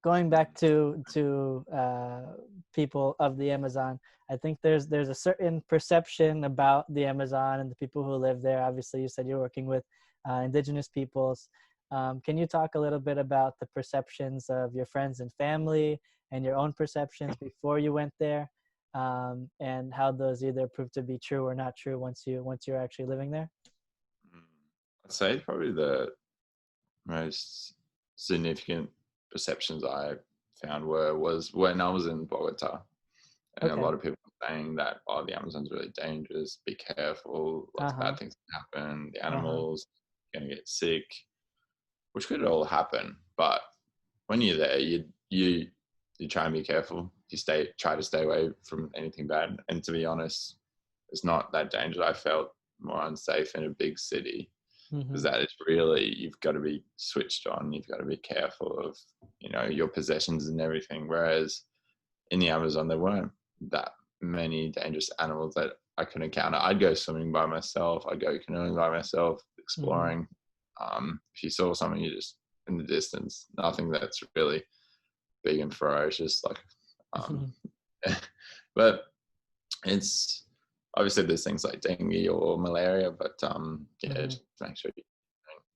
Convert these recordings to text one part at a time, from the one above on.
going back to people of the Amazon, I think there's a certain perception about the Amazon and the people who live there. Obviously, you said you're working with indigenous peoples. Can you talk a little bit about the perceptions of your friends and family and your own perceptions before you went there, and how those either proved to be true or not true once you're actually living there? I'd say probably the most significant perceptions I found was when I was in Bogota, and a Okay. lot of people were saying that, oh, the Amazon's really dangerous, be careful, lots of Uh-huh. bad things can happen, the Uh-huh. animals are going to get sick, which could all happen. But when you're there, you try and be careful. You try to stay away from anything bad. And to be honest, it's not that dangerous. I felt more unsafe in a big city, because Mm-hmm. that is really, you've got to be switched on. You've got to be careful of, your possessions and everything. Whereas in the Amazon, there weren't that many dangerous animals that I could encounter. I'd go swimming by myself. I'd go canoeing by myself, Mm-hmm. exploring. If you saw something, you just in the distance, nothing that's really big and ferocious. Like, um, but it's obviously there's things like dengue or malaria, but yeah, Mm-hmm. just make sure you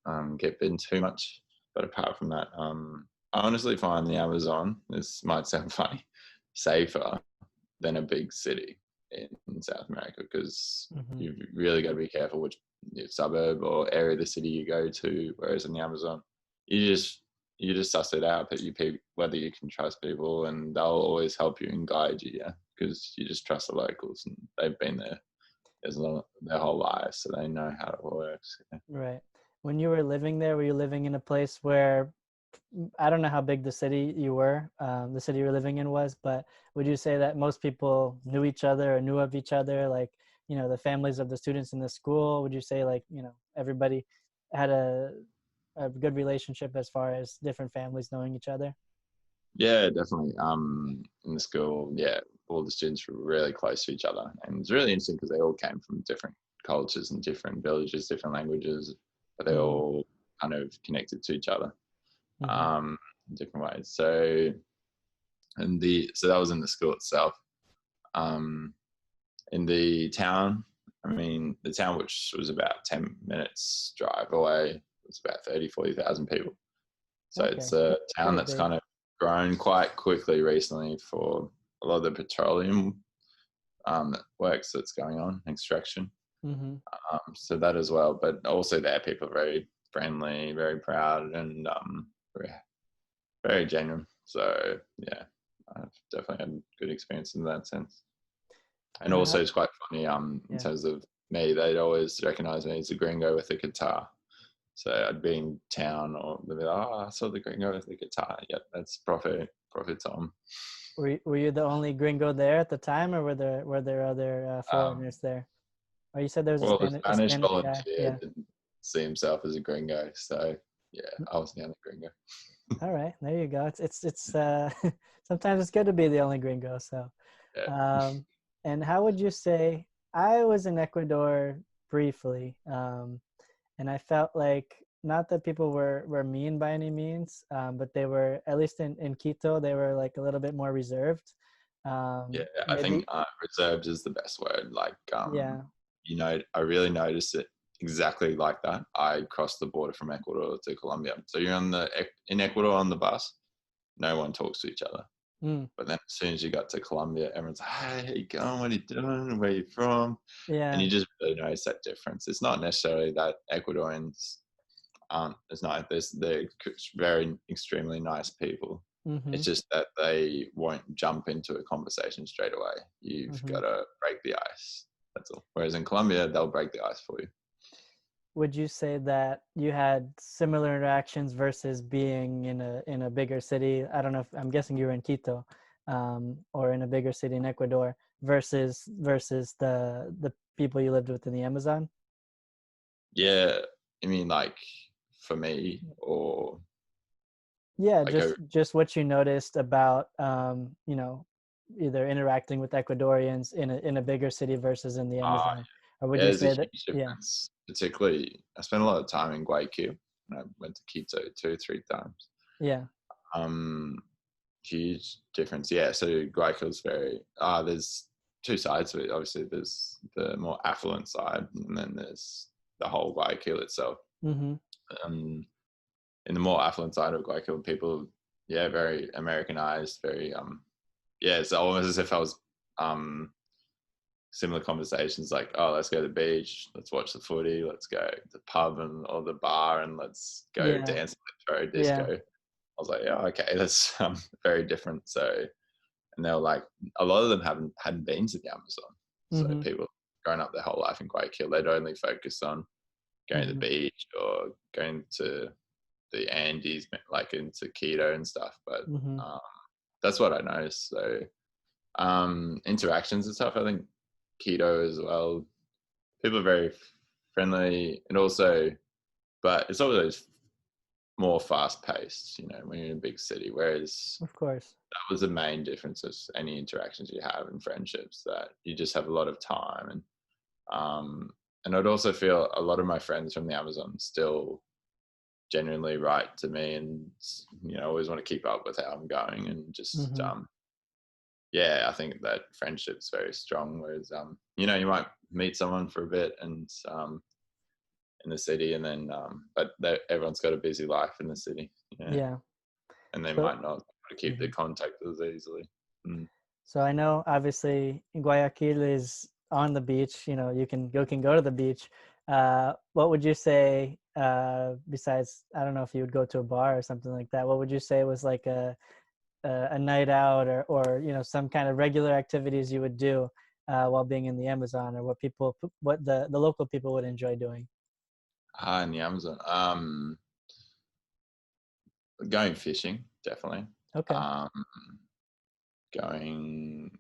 don't get bitten too much. But apart from that, I honestly find the Amazon, this might sound funny, safer than a big city in South America, because Mm-hmm. you've really got to be careful which suburb or area of the city you go to. Whereas in the Amazon, you just suss it out, but whether you can trust people, and they'll always help you and guide you, yeah, because you just trust the locals and they've been there their whole lives, so they know how it works. Yeah. Right. When you were living there, were you living in a place where, I don't know how big the city the city you were living in was, but would you say that most people knew each other or knew of each other? Like, the families of the students in the school, would you say like, everybody had a good relationship as far as different families knowing each other? Yeah, definitely. In the school, yeah, all the students were really close to each other, and it's really interesting because they all came from different cultures and different villages, different languages, but they Mm-hmm. all kind of connected to each other Mm-hmm. um, in different ways. So that was in the school itself. Um, in the town, I mean, the town, which was about 10 minutes drive away, was about 40,000 people. So Okay. it's a town Pretty that's big. kind of grown quite quickly recently for a lot of the petroleum works that's going on, extraction. Mm-hmm. So that as well, but also there people are very friendly, very proud, and very, very genuine. So yeah, I've definitely had a good experience in that sense. And And also how, it's quite funny in yeah. terms of me, they'd always recognize me as a gringo with a guitar. So I'd be in town, or they'd be like, "Oh, I saw the gringo with the guitar." Yep, that's Prophet Tom. Were you the only gringo there at the time, or were there other Um, foreigners there? Or you said there was well, the a Spanish Spanish guy. volunteer Yeah. didn't see himself as a gringo, so yeah, I was the only gringo. All right, there you go. It's sometimes it's good to be the only gringo. So, Yeah. um, and how would you say, I was in Ecuador briefly, and I felt like, not that people were mean by any means, but they were, at least in Quito, they were like a little bit more reserved. Yeah, I think Maybe, reserved is the best word. Like, yeah. I really noticed it exactly like that. I crossed the border from Ecuador to Colombia. So you're in Ecuador on the bus, no one talks to each other. Mm, But then as soon as you got to Colombia, everyone's like, "Hey, how you going? What are you doing? Where are you from?" And yeah. you just really notice that difference. It's not necessarily that Ecuadorians it's not. They're very extremely nice people. Mm-hmm. It's just that they won't jump into a conversation straight away. You've Mm-hmm. got to break the ice. That's all. Whereas in Colombia, they'll break the ice for you. Would you say that you had similar interactions versus being in a bigger city? I don't know if, I'm guessing you were in Quito, or in a bigger city in Ecuador, versus the people you lived with in the Amazon? Yeah, I mean, like for me, or Yeah, like just what you noticed about, either interacting with Ecuadorians in a bigger city versus in the uh, Amazon, or would yeah, you there's a say that? huge Yeah. difference. Particularly, I spent a lot of time in Guayaquil, and I went to Quito 2 or 3 times. Yeah. Um, huge difference. Yeah, so Guayaquil's very there's two sides to it. Obviously, there's the more affluent side, and then there's the whole Guayaquil itself. Mm-hmm. Um, in the more affluent side of Guayaquil, people, yeah, very Americanized, very yeah, it's almost as if I was similar conversations like, oh, let's go to the beach, let's watch the footy, let's go to the pub and or the bar, and let's go Yeah. dance, electro Yeah. disco. I was like, yeah, okay, that's very different. So, and they were like, a lot of them hadn't been to the Amazon. So Mm-hmm. people growing up their whole life in Guayaquil, they'd only focus on going to Mm-hmm. the beach or going to the Andes, like into Quito and stuff. But Mm-hmm. um, that's what I noticed. So interactions and stuff, I think Quito as well. People are very friendly, and also, but it's always more fast paced, you know, when you're in a big city. Whereas Of course. that was the main difference of any interactions you have in friendships, that you just have a lot of time. And I'd also feel a lot of my friends from the Amazon still genuinely write to me, and you know, always want to keep up with how I'm going, and just Mm-hmm. yeah, I think that friendship's very strong. Whereas you know, you might meet someone for a bit and in the city, and then but everyone's got a busy life in the city, yeah, Yeah. and they So. might not keep the Mhm. contact as easily. Mm. So I know obviously Guayaquil is on the beach. You know, you can go to the beach. What would you say besides? I don't know if you would go to a bar or something like that. What would you say was like a night out, or you know, some kind of regular activities you would do while being in the Amazon, or what the local people would enjoy doing? In the Amazon, going fishing, definitely. Okay. Um, going,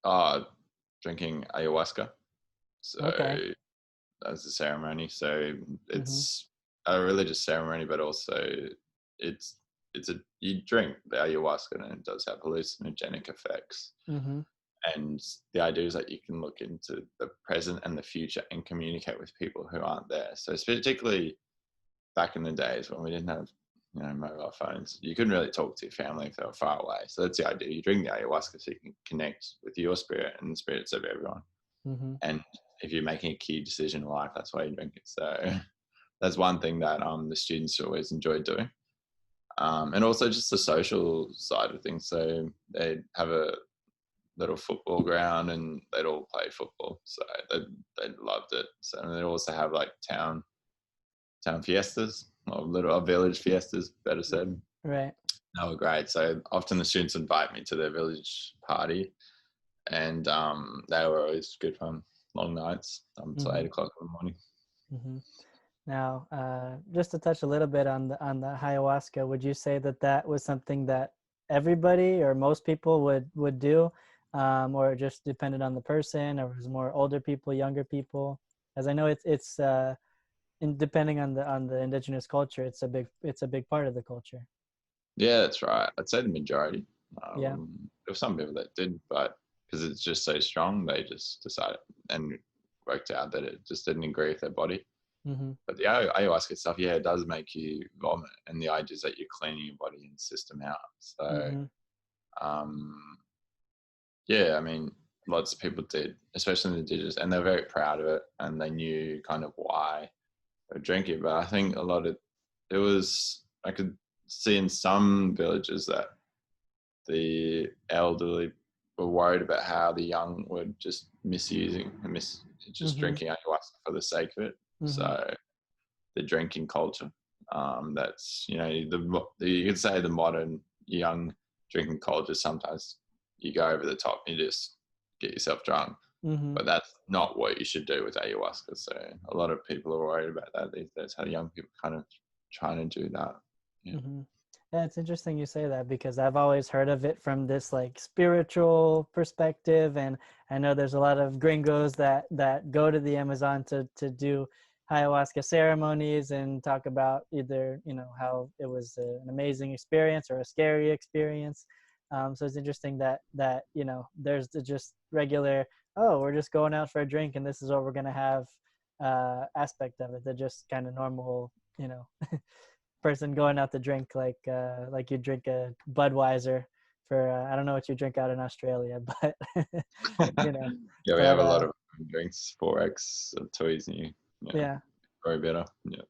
uh, drinking ayahuasca. So Okay. as a ceremony. So Mm-hmm. it's a religious ceremony, but also it's you drink the ayahuasca and it does have hallucinogenic effects. Mm-hmm. And the idea is that you can look into the present and the future and communicate with people who aren't there. So it's particularly back in the days when we didn't have, you know, mobile phones, you couldn't really talk to your family if they were far away. So that's the idea. You drink the ayahuasca so you can connect with your spirit and the spirits of everyone. Mm-hmm. And if you're making a key decision in life, that's why you drink it. So that's one thing that the students always enjoy doing. And also just the social side of things. So they have a little football ground and they'd all play football. So they loved it. So they also have like town fiestas, or little village fiestas, better said. Right. They were great. So often the students invite me to their village party, and they were always good fun. Long nights until Mm-hmm. 8 o'clock in the morning. Mm-hmm. Now, just to touch a little bit on the ayahuasca, would you say that that was something that everybody or most people would do, or it just depended on the person, or was it more older people, younger people? As I know, depending on the indigenous culture, it's a big part of the culture. Yeah, that's right. I'd say the majority. Yeah. There were some people that did, but because it's just so strong, they just decided and worked out that it just didn't agree with their body. Mm-hmm. But the ayahuasca stuff, yeah, it does make you vomit, and the idea is that you're cleaning your body and system out. So, Mm-hmm. um, yeah, I mean, lots of people did, especially the indigenous, and they're very proud of it, and they knew kind of why they would drink it. But I think a lot of it was, I could see in some villages that the elderly were worried about how the young were just misusing and just Mm-hmm. drinking ayahuasca for the sake of it. Mm-hmm. So the drinking culture, that's, you know, you could say the modern young drinking culture, sometimes you go over the top and you just get yourself drunk, Mm-hmm. but that's not what you should do with ayahuasca. So a lot of people are worried about that these days, how young people kind of trying to do that. Yeah. Mm-hmm. Yeah, it's interesting you say that, because I've always heard of it from this like spiritual perspective, and I know there's a lot of gringos that go to the Amazon to do ayahuasca ceremonies and talk about either, you know, how it was an amazing experience or a scary experience. So it's interesting that you know, there's the just regular, oh, we're just going out for a drink and this is what we're gonna have aspect of it. They're just kind of normal, you know. person going out to drink like you drink a Budweiser for I don't know what you drink out in Australia, but you know, Yeah, we but have a lot of drinks, 4X of toys, and you, yeah, yeah. very better. Yeah.